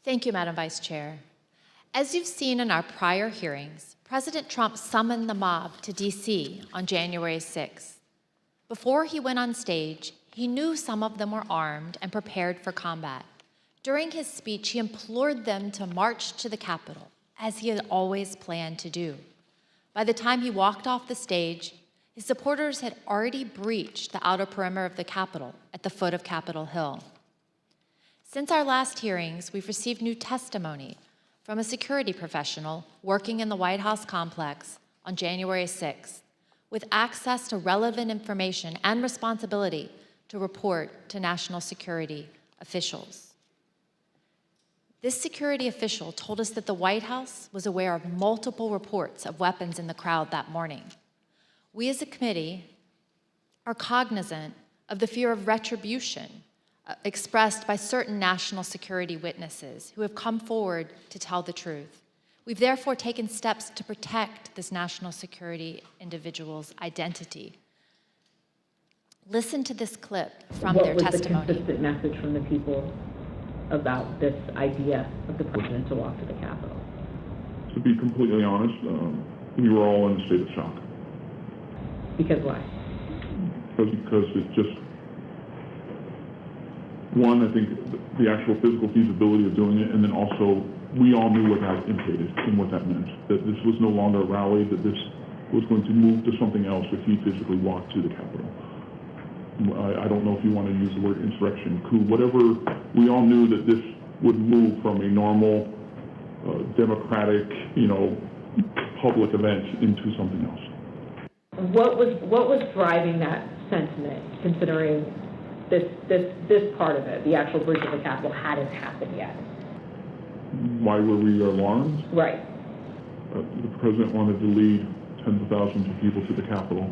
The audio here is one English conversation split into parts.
Thank you, Madam Vice Chair. As you've seen in our prior hearings, President Trump summoned the mob to D.C. on January 6th. Before he went on stage, he knew some of them were armed and prepared for combat. During his speech, he implored them to march to the Capitol, as he had always planned to do. By the time he walked off the stage, his supporters had already breached the outer perimeter of the Capitol at the foot of Capitol Hill. Since our last hearings, we've received new testimony from a security professional working in the White House complex on January 6th, with access to relevant information and responsibility to report to national security officials. This security official told us that the White House was aware of multiple reports of weapons in the crowd that morning. We as a committee are cognizant of the fear of retribution expressed by certain national security witnesses who have come forward to tell the truth. We've therefore taken steps to protect this national security individual's identity. Listen to this clip from their testimony. What was the consistent message from the people about this idea of the president to walk to the Capitol? To be completely honest, we were all in a state of shock. Because why? Because it's just, one, I think the actual physical feasibility of doing it, and then also we all knew what that implicated and what that meant, that this was no longer a rally, that this was going to move to something else if he physically walked to the Capitol. I don't know if you want to use the word insurrection, coup, whatever. We all knew that this would move from a normal, democratic, public event into something else. What was driving that sentiment, considering this part of it, the actual breach of the Capitol, hadn't happened yet? Why were we alarmed? Right. The president wanted to lead tens of thousands of people to the Capitol.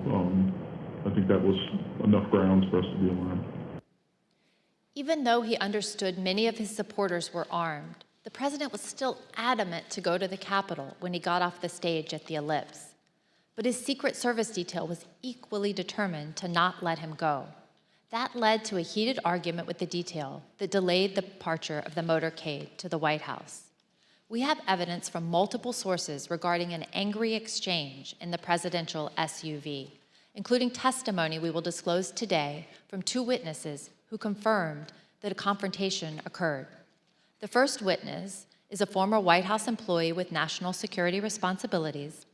I think that was enough grounds for us to be alarmed. Even though he understood many of his supporters were armed, the president was still adamant to go to the Capitol when he got off the stage at the Ellipse. But his Secret Service detail was equally determined to not let him go. That led to a heated argument with the detail that delayed the departure of the motorcade to the White House. We have evidence from multiple sources regarding an angry exchange in the presidential SUV, including testimony we will disclose today from two witnesses who confirmed that a confrontation occurred. The first witness is a former White House employee with national security responsibilities.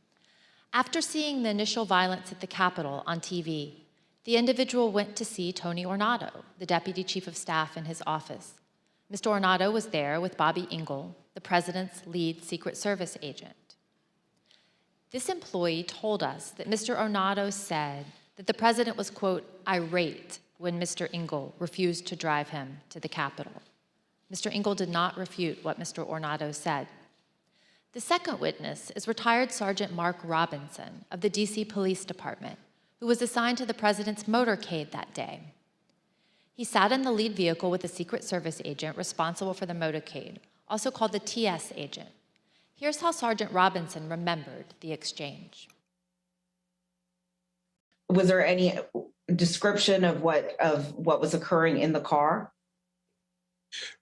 After seeing the initial violence at the Capitol on TV, the individual went to see Tony Ornato, the Deputy Chief of Staff in his office. Mr. Ornato was there with Bobby Engel, the president's lead Secret Service agent. This employee told us that Mr. Ornato said that the president was, quote, irate when Mr. Engel refused to drive him to the Capitol. Mr. Engel did not refute what Mr. Ornato said. The second witness is retired Sergeant Mark Robinson of the DC Police Department, who was assigned to the president's motorcade that day. He sat in the lead vehicle with a Secret Service agent responsible for the motorcade, also called the TS agent. Here's how Sergeant Robinson remembered the exchange. Was there any description of what was occurring in the car?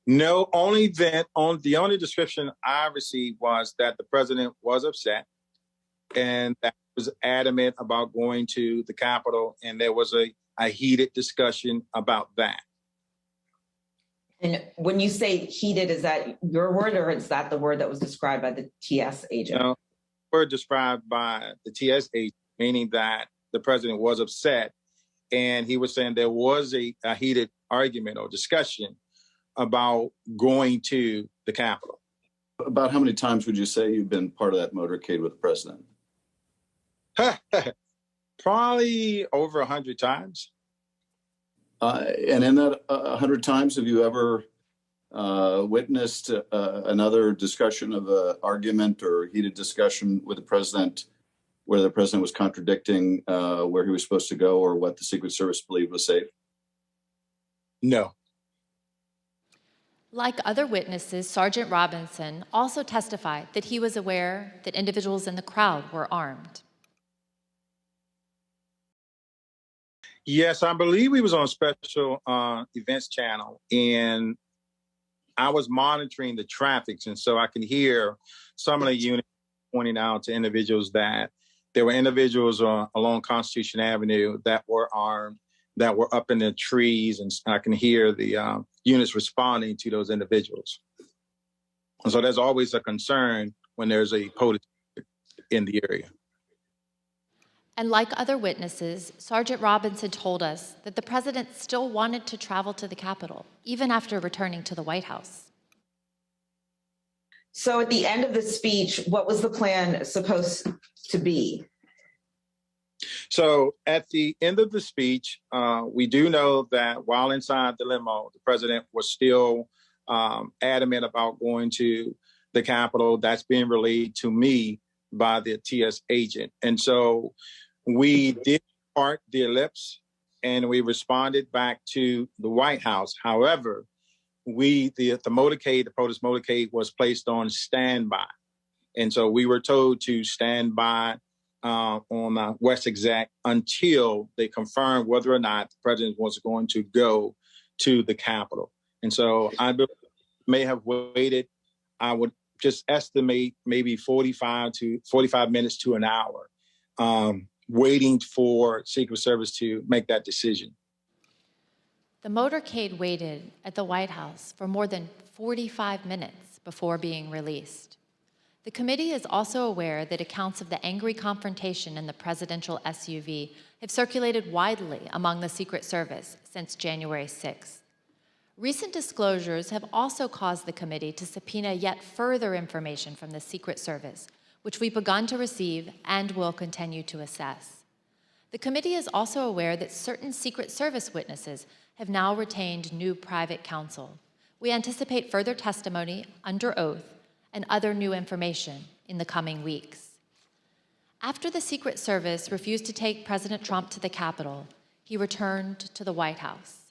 No, the only description I received was that the president was upset and that he was adamant about going to the Capitol, and there was a heated discussion about that. And when you say heated, is that your word or is that the word that was described by the TS agent? No, word described by the TS agent, meaning that the president was upset, and he was saying there was a heated argument or discussion about going to the Capitol. About how many times would you say you've been part of that motorcade with the president? Probably over 100 times. And in that 100 times, have you ever witnessed another discussion of an argument or heated discussion with the president where the president was contradicting where he was supposed to go or what the Secret Service believed was safe? No. Like other witnesses, Sergeant Robinson also testified that he was aware that individuals in the crowd were armed. Yes, I believe he was on a special events channel, and I was monitoring the traffic, and so I can hear some of the units pointing out to individuals that there were individuals along Constitution Avenue that were armed, that were up in the trees, and I can hear the units responding to those individuals. And so there's always a concern when there's a POTUS in the area. And like other witnesses, Sergeant Robinson told us that the president still wanted to travel to the Capitol, even after returning to the White House. So at the end of the speech, what was the plan supposed to be? So at the end of the speech, we do know that while inside the limo, the president was still adamant about going to the Capitol. That's being relayed to me by the TS agent. And so we did park the ellipse and we responded back to the White House. However, the motorcade, the POTUS motorcade was placed on standby. And so we were told to stand by on West Exec until they confirmed whether or not the president was going to go to the Capitol. And so I may have waited, I would just estimate maybe 45 minutes to an hour, waiting for Secret Service to make that decision. The motorcade waited at the White House for more than 45 minutes before being released. The committee is also aware that accounts of the angry confrontation in the presidential SUV have circulated widely among the Secret Service since January 6th. Recent disclosures have also caused the committee to subpoena yet further information from the Secret Service, which we've begun to receive and will continue to assess. The committee is also aware that certain Secret Service witnesses have now retained new private counsel. We anticipate further testimony under oath and other new information in the coming weeks. After the Secret Service refused to take President Trump to the Capitol, he returned to the White House.